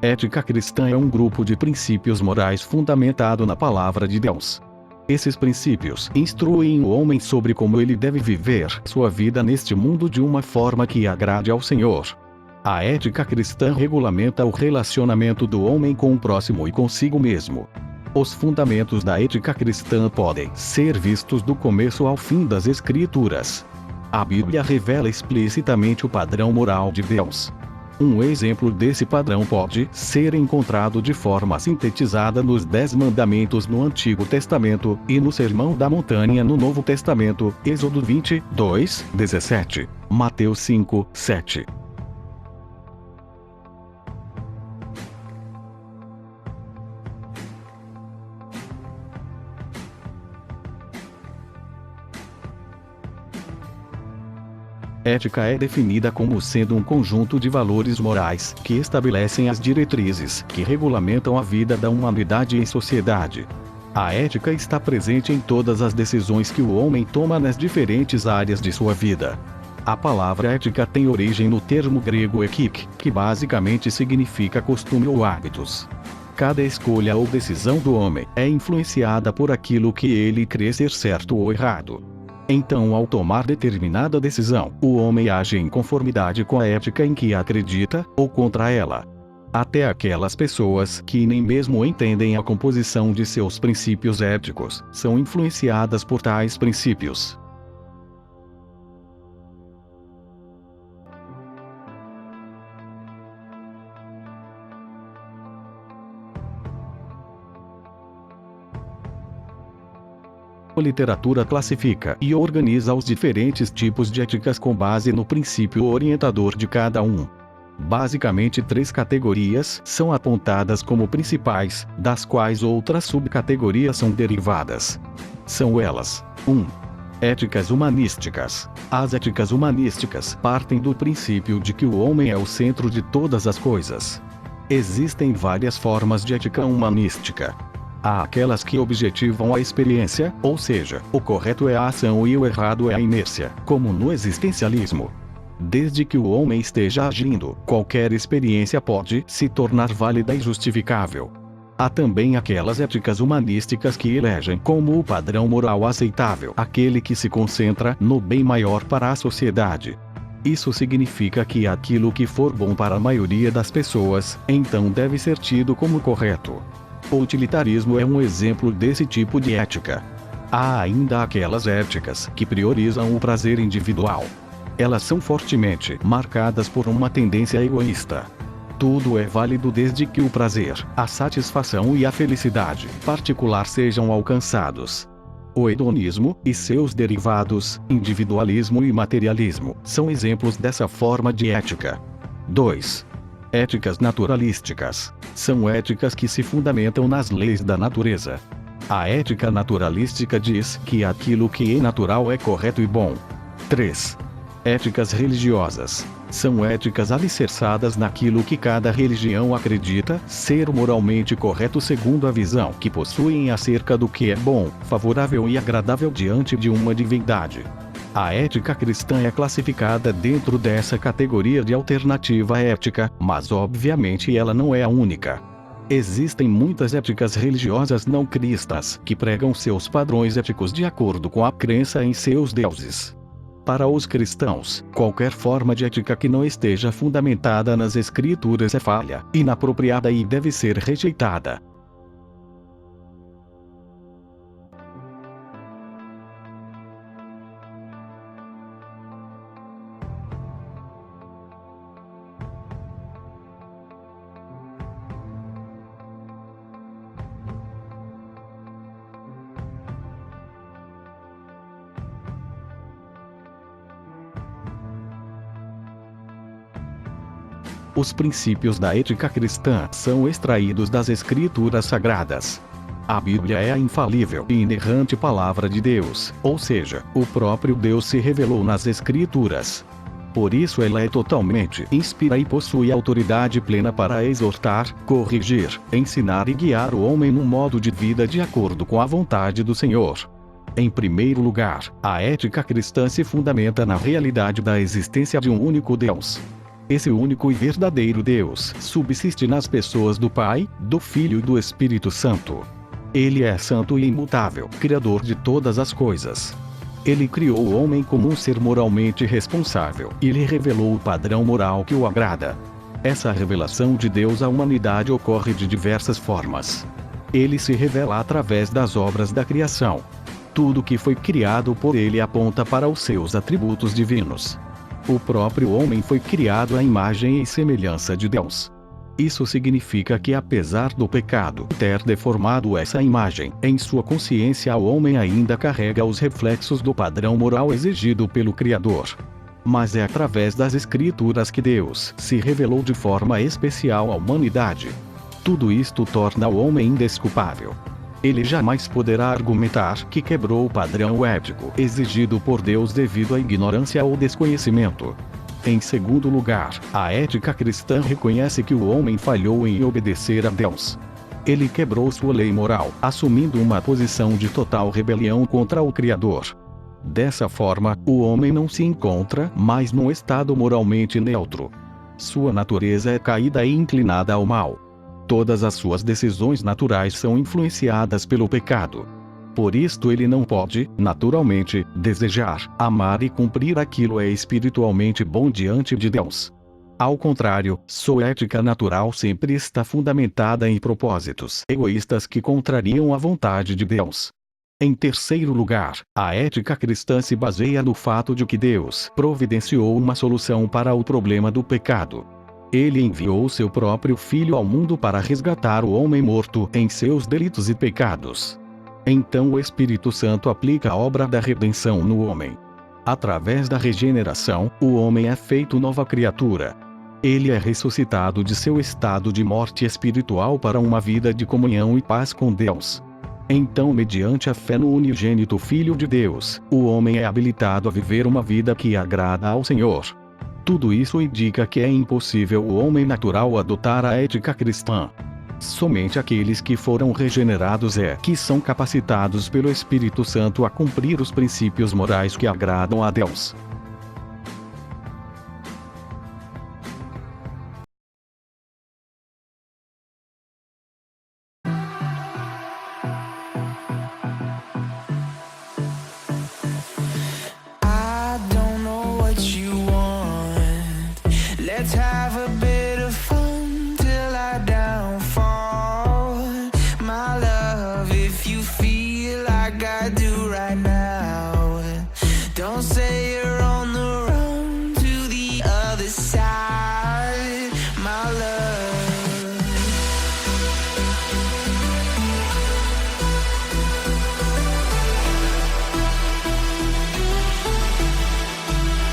Ética cristã é um grupo de princípios morais fundamentado na palavra de Deus. Esses princípios instruem o homem sobre como ele deve viver sua vida neste mundo de uma forma que agrade ao Senhor. A ética cristã regulamenta o relacionamento do homem com o próximo e consigo mesmo. Os fundamentos da ética cristã podem ser vistos do começo ao fim das Escrituras. A Bíblia revela explicitamente o padrão moral de Deus. Um exemplo desse padrão pode ser encontrado de forma sintetizada nos 10 Mandamentos no Antigo Testamento e no Sermão da Montanha no Novo Testamento, Êxodo 22, 17, Mateus 5, 7. Ética é definida como sendo um conjunto de valores morais que estabelecem as diretrizes que regulamentam a vida da humanidade em sociedade. A ética está presente em todas as decisões que o homem toma nas diferentes áreas de sua vida. A palavra ética tem origem no termo grego ekik, que basicamente significa costume ou hábitos. Cada escolha ou decisão do homem é influenciada por aquilo que ele crê ser certo ou errado. Então, ao tomar determinada decisão, o homem age em conformidade com a ética em que acredita, ou contra ela. Até aquelas pessoas que nem mesmo entendem a composição de seus princípios éticos, são influenciadas por tais princípios. A literatura classifica e organiza os diferentes tipos de éticas com base no princípio orientador de cada um. Basicamente 3 categorias são apontadas como principais, das quais outras subcategorias são derivadas. São elas: 1. Éticas humanísticas. As éticas humanísticas partem do princípio de que o homem é o centro de todas as coisas. Existem várias formas de ética humanística. Há aquelas que objetivam a experiência, ou seja, o correto é a ação e o errado é a inércia, como no existencialismo. Desde que o homem esteja agindo, qualquer experiência pode se tornar válida e justificável. Há também aquelas éticas humanísticas que elegem como o padrão moral aceitável aquele que se concentra no bem maior para a sociedade. Isso significa que aquilo que for bom para a maioria das pessoas, então deve ser tido como correto. O utilitarismo é um exemplo desse tipo de ética. Há ainda aquelas éticas que priorizam o prazer individual. Elas são fortemente marcadas por uma tendência egoísta. Tudo é válido desde que o prazer, a satisfação e a felicidade particular sejam alcançados. O hedonismo e seus derivados, individualismo e materialismo, são exemplos dessa forma de ética. 2. Éticas naturalísticas. São éticas que se fundamentam nas leis da natureza. A ética naturalística diz que aquilo que é natural é correto e bom. 3. Éticas religiosas. São éticas alicerçadas naquilo que cada religião acredita ser moralmente correto segundo a visão que possuem acerca do que é bom, favorável e agradável diante de uma divindade. A ética cristã é classificada dentro dessa categoria de alternativa ética, mas obviamente ela não é a única. Existem muitas éticas religiosas não cristãs que pregam seus padrões éticos de acordo com a crença em seus deuses. Para os cristãos, qualquer forma de ética que não esteja fundamentada nas Escrituras é falha, inapropriada e deve ser rejeitada. Os princípios da ética cristã são extraídos das Escrituras Sagradas. A Bíblia é a infalível e inerrante palavra de Deus, ou seja, o próprio Deus se revelou nas Escrituras. Por isso ela é totalmente inspirada e possui autoridade plena para exortar, corrigir, ensinar e guiar o homem num modo de vida de acordo com a vontade do Senhor. Em primeiro lugar, a ética cristã se fundamenta na realidade da existência de um único Deus. Esse único e verdadeiro Deus subsiste nas pessoas do Pai, do Filho e do Espírito Santo. Ele é santo e imutável, criador de todas as coisas. Ele criou o homem como um ser moralmente responsável e lhe revelou o padrão moral que o agrada. Essa revelação de Deus à humanidade ocorre de diversas formas. Ele se revela através das obras da criação. Tudo que foi criado por ele aponta para os seus atributos divinos. O próprio homem foi criado à imagem e semelhança de Deus. Isso significa que, apesar do pecado ter deformado essa imagem, em sua consciência o homem ainda carrega os reflexos do padrão moral exigido pelo Criador. Mas é através das Escrituras que Deus se revelou de forma especial à humanidade. Tudo isto torna o homem indesculpável. Ele jamais poderá argumentar que quebrou o padrão ético exigido por Deus devido à ignorância ou desconhecimento. Em segundo lugar, a ética cristã reconhece que o homem falhou em obedecer a Deus. Ele quebrou sua lei moral, assumindo uma posição de total rebelião contra o Criador. Dessa forma, o homem não se encontra mais num estado moralmente neutro. Sua natureza é caída e inclinada ao mal. Todas as suas decisões naturais são influenciadas pelo pecado. Por isto ele não pode, naturalmente, desejar, amar e cumprir aquilo que é espiritualmente bom diante de Deus. Ao contrário, sua ética natural sempre está fundamentada em propósitos egoístas que contrariam a vontade de Deus. Em terceiro lugar, a ética cristã se baseia no fato de que Deus providenciou uma solução para o problema do pecado. Ele enviou seu próprio Filho ao mundo para resgatar o homem morto em seus delitos e pecados. Então o Espírito Santo aplica a obra da redenção no homem. Através da regeneração, o homem é feito nova criatura. Ele é ressuscitado de seu estado de morte espiritual para uma vida de comunhão e paz com Deus. Então, mediante a fé no unigênito Filho de Deus, o homem é habilitado a viver uma vida que agrada ao Senhor. Tudo isso indica que é impossível o homem natural adotar a ética cristã. Somente aqueles que foram regenerados que são capacitados pelo Espírito Santo a cumprir os princípios morais que agradam a Deus. I don't know what you want. Let's have